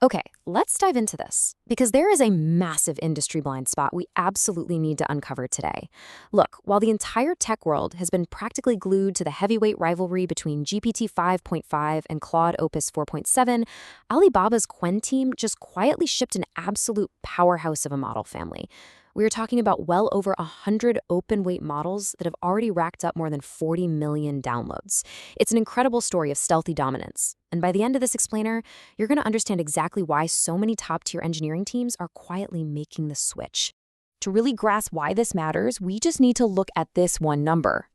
Okay, let's dive into this, because there is a massive industry blind spot we absolutely need to uncover today. Look, while the entire tech world has been practically glued to the heavyweight rivalry between GPT 5.5 and Claude Opus 4.7, Alibaba's Qwen team just quietly shipped an absolute powerhouse of a model family. We are talking about well over 100 open-weight models that have already racked up more than 40 million downloads. It's an incredible story of stealthy dominance. And by the end of this explainer, you're going to understand exactly why so many top-tier engineering teams are quietly making the switch. To really grasp why this matters, we just need to look at this one number.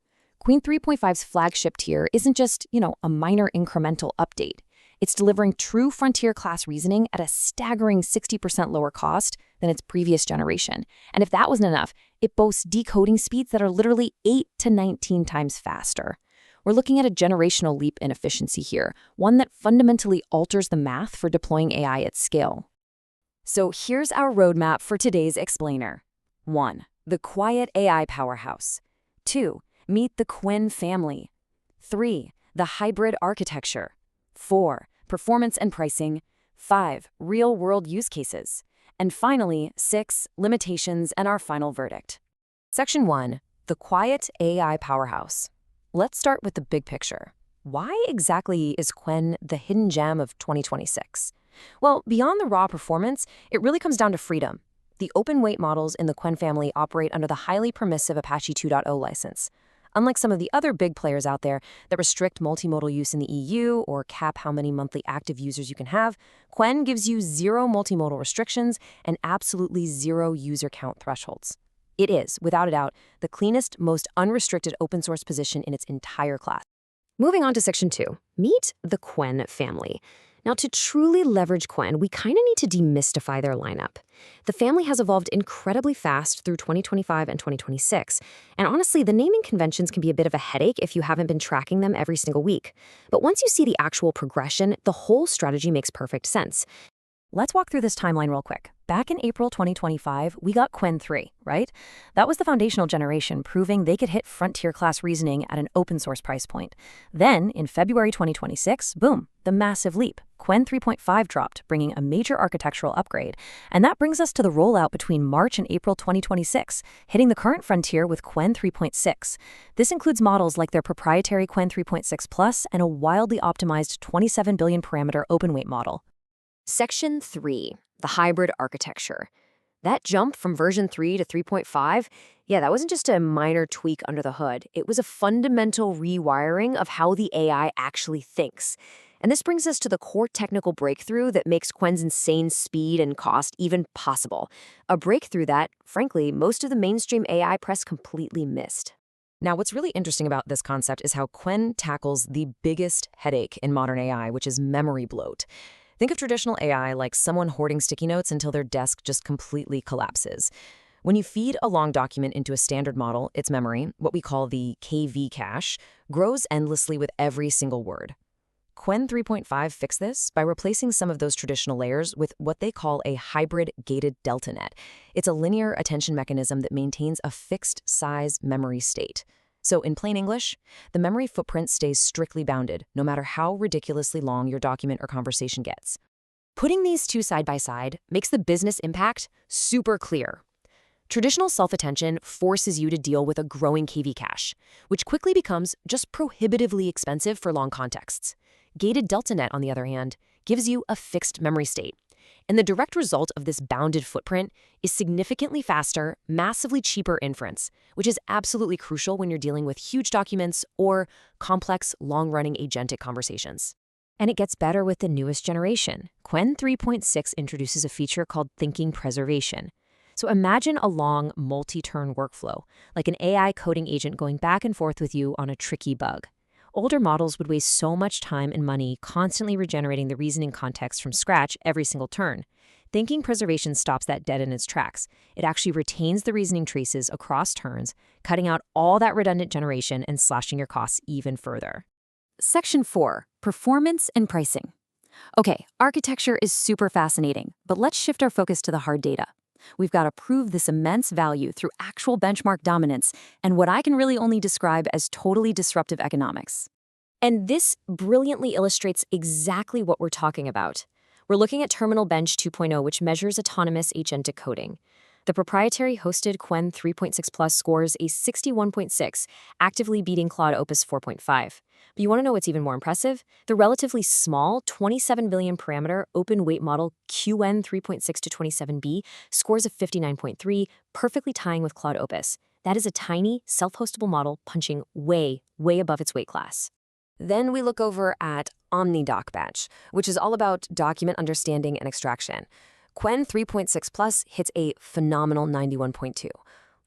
Qwen 3.5's flagship tier isn't just, a minor incremental update. It's delivering true frontier-class reasoning at a staggering 60% lower cost than its previous generation. And if that wasn't enough, it boasts decoding speeds that are literally 8 to 19 times faster. We're looking at a generational leap in efficiency here, one that fundamentally alters the math for deploying AI at scale. So here's our roadmap for today's explainer. 1. The quiet AI powerhouse. 2. Meet the Qwen family. 3. The hybrid architecture. 4. Performance and pricing. 5. Real-world use cases. And finally, 6. Limitations and our final verdict. Section 1. The quiet AI powerhouse. Let's start with the big picture. Why exactly is Qwen the hidden gem of 2026? Well, beyond the raw performance, it really comes down to freedom. The open-weight models in the Qwen family operate under the highly permissive Apache 2.0 license. Unlike some of the other big players out there that restrict multimodal use in the EU or cap how many monthly active users you can have, Qwen gives you zero multimodal restrictions and absolutely zero user count thresholds. It is, without a doubt, the cleanest, most unrestricted open source position in its entire class. Moving on to Section 2, meet the Qwen family. Now, to truly leverage Qwen, we kind of need to demystify their lineup. The family has evolved incredibly fast through 2025 and 2026, and honestly, the naming conventions can be a bit of a headache if you haven't been tracking them every single week. But once you see the actual progression, the whole strategy makes perfect sense. Let's walk through this timeline real quick. Back in April 2025, we got Qwen 3, right? That was the foundational generation, proving they could hit frontier-class reasoning at an open-source price point. Then, in February 2026, boom, the massive leap. Qwen 3.5 dropped, bringing a major architectural upgrade. And that brings us to the rollout between March and April 2026, hitting the current frontier with Qwen 3.6. This includes models like their proprietary Qwen 3.6 Plus and a wildly optimized 27 billion parameter open-weight model. Section 3, the hybrid architecture. That jump from version 3 to 3.5, that wasn't just a minor tweak under the hood. It was a fundamental rewiring of how the AI actually thinks. And this brings us to the core technical breakthrough that makes Qwen's insane speed and cost even possible. A breakthrough that, frankly, most of the mainstream AI press completely missed. Now, what's really interesting about this concept is how Qwen tackles the biggest headache in modern AI, which is memory bloat. Think of traditional AI like someone hoarding sticky notes until their desk just completely collapses. When you feed a long document into a standard model, its memory, what we call the KV cache, grows endlessly with every single word. Qwen 3.5 fixed this by replacing some of those traditional layers with what they call a hybrid gated delta net. It's a linear attention mechanism that maintains a fixed size memory state. So in plain English, the memory footprint stays strictly bounded, no matter how ridiculously long your document or conversation gets. Putting these two side by side makes the business impact super clear. Traditional self-attention forces you to deal with a growing KV cache, which quickly becomes just prohibitively expensive for long contexts. Gated delta net, on the other hand, gives you a fixed memory state. And the direct result of this bounded footprint is significantly faster, massively cheaper inference, which is absolutely crucial when you're dealing with huge documents or complex, long-running agentic conversations. And it gets better with the newest generation. Qwen 3.6 introduces a feature called thinking preservation. So imagine a long, multi-turn workflow, like an AI coding agent going back and forth with you on a tricky bug. Older models would waste so much time and money constantly regenerating the reasoning context from scratch every single turn. Thinking preservation stops that dead in its tracks. It actually retains the reasoning traces across turns, cutting out all that redundant generation and slashing your costs even further. Section 4, performance and pricing. Okay, architecture is super fascinating, but let's shift our focus to the hard data. We've got to prove this immense value through actual benchmark dominance and what I can really only describe as totally disruptive economics. And this brilliantly illustrates exactly what we're talking about. We're looking at Terminal Bench 2.0, which measures autonomous agentic coding. The proprietary hosted Qwen 3.6 Plus scores a 61.6, actively beating Claude Opus 4.5. But you want to know what's even more impressive? The relatively small 27 billion parameter open weight model Qwen 3.6 to 27b scores a 59.3, perfectly tying with Claude Opus. That is a tiny, self-hostable model punching way, way above its weight class. Then we look over at OmniDoc Bench, which is all about document understanding and extraction. Qwen 3.6 Plus hits a phenomenal 91.2.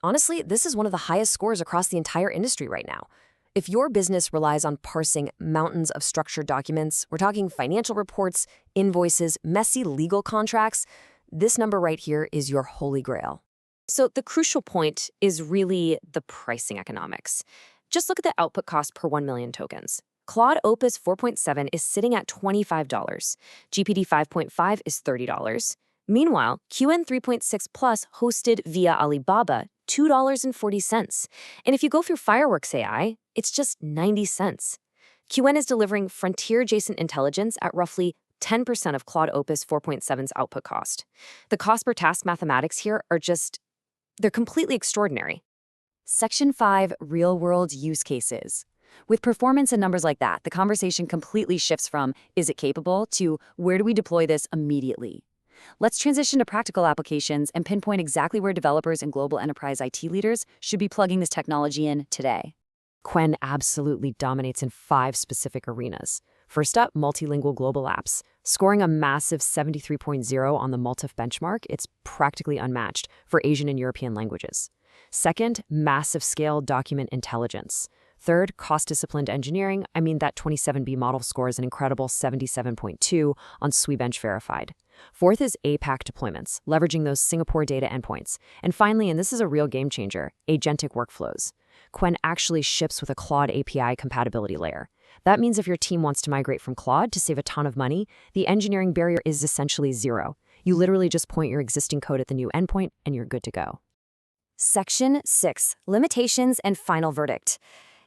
Honestly, this is one of the highest scores across the entire industry right now. If your business relies on parsing mountains of structured documents, we're talking financial reports, invoices, messy legal contracts, this number right here is your holy grail. So the crucial point is really the pricing economics. Just look at the output cost per 1 million tokens. Claude Opus 4.7 is sitting at $25. GPT 5.5 is $30. Meanwhile, Qwen 3.6 Plus hosted via Alibaba, $2.40. And if you go through Fireworks AI, it's just 90 cents. Qwen is delivering frontier-adjacent intelligence at roughly 10% of Claude Opus 4.7's output cost. The cost per task mathematics here are they're completely extraordinary. Section 5, Real-World Use Cases. With performance and numbers like that, the conversation completely shifts from, is it capable, to where do we deploy this immediately? Let's transition to practical applications and pinpoint exactly where developers and global enterprise IT leaders should be plugging this technology in today. Qwen absolutely dominates in 5 specific arenas. First up, multilingual global apps. Scoring a massive 73.0 on the Multif benchmark, it's practically unmatched for Asian and European languages. Second, massive scale document intelligence. Third, cost-disciplined engineering. That 27B model scores an incredible 77.2 on SWE-bench verified. Fourth is APAC deployments, leveraging those Singapore data endpoints. And finally, and this is a real game changer, agentic workflows. Qwen actually ships with a Claude API compatibility layer. That means if your team wants to migrate from Claude to save a ton of money, the engineering barrier is essentially zero. You literally just point your existing code at the new endpoint, and you're good to go. Section 6, Limitations and Final Verdict.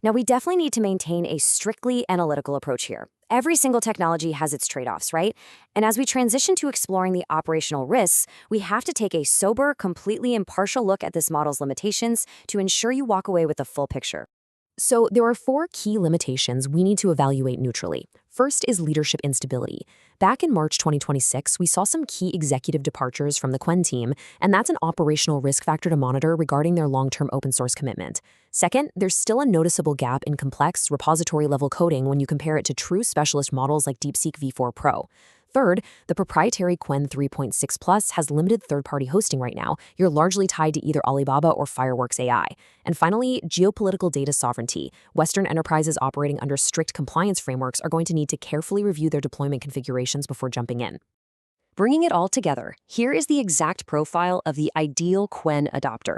Now, we definitely need to maintain a strictly analytical approach here. Every single technology has its trade-offs, right? And as we transition to exploring the operational risks, we have to take a sober, completely impartial look at this model's limitations to ensure you walk away with the full picture. So there are 4 key limitations we need to evaluate neutrally. First is leadership instability. Back in March 2026, we saw some key executive departures from the Qwen team, and that's an operational risk factor to monitor regarding their long-term open source commitment. Second, there's still a noticeable gap in complex repository-level coding when you compare it to true specialist models like DeepSeek V4 Pro. Third, the proprietary Qwen 3.6 Plus has limited third-party hosting right now. You're largely tied to either Alibaba or Fireworks AI. And finally, geopolitical data sovereignty. Western enterprises operating under strict compliance frameworks are going to need to carefully review their deployment configurations before jumping in. Bringing it all together, here is the exact profile of the ideal Qwen adopter.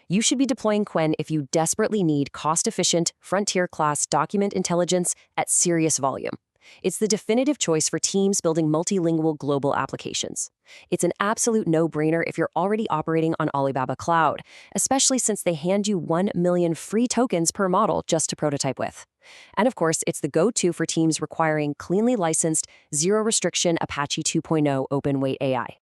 You should be deploying Qwen if you desperately need cost-efficient, frontier-class document intelligence at serious volume. It's the definitive choice for teams building multilingual global applications. It's an absolute no-brainer if you're already operating on Alibaba Cloud, especially since they hand you 1 million free tokens per model just to prototype with. And of course, it's the go-to for teams requiring cleanly licensed, zero-restriction Apache 2.0 open-weight AI.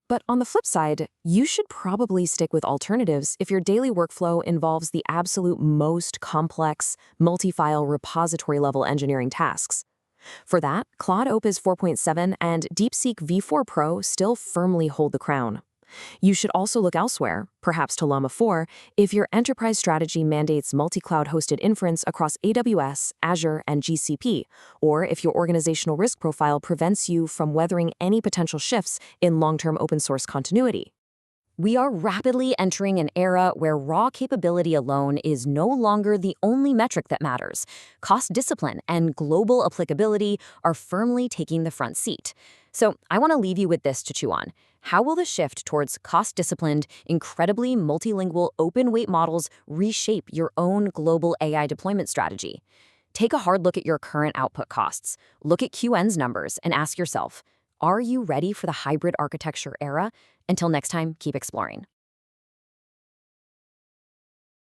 But on the flip side, you should probably stick with alternatives if your daily workflow involves the absolute most complex, multi-file repository-level engineering tasks. For that, Claude Opus 4.7 and DeepSeek V4 Pro still firmly hold the crown. You should also look elsewhere, perhaps to Llama 4, if your enterprise strategy mandates multi-cloud hosted inference across AWS, Azure, and GCP, or if your organizational risk profile prevents you from weathering any potential shifts in long-term open source continuity. We are rapidly entering an era where raw capability alone is no longer the only metric that matters. Cost discipline and global applicability are firmly taking the front seat. So I want to leave you with this to chew on. How will the shift towards cost-disciplined, incredibly multilingual open-weight models reshape your own global AI deployment strategy? Take a hard look at your current output costs. Look at Qwen's numbers and ask yourself, are you ready for the hybrid architecture era? Until next time, keep exploring.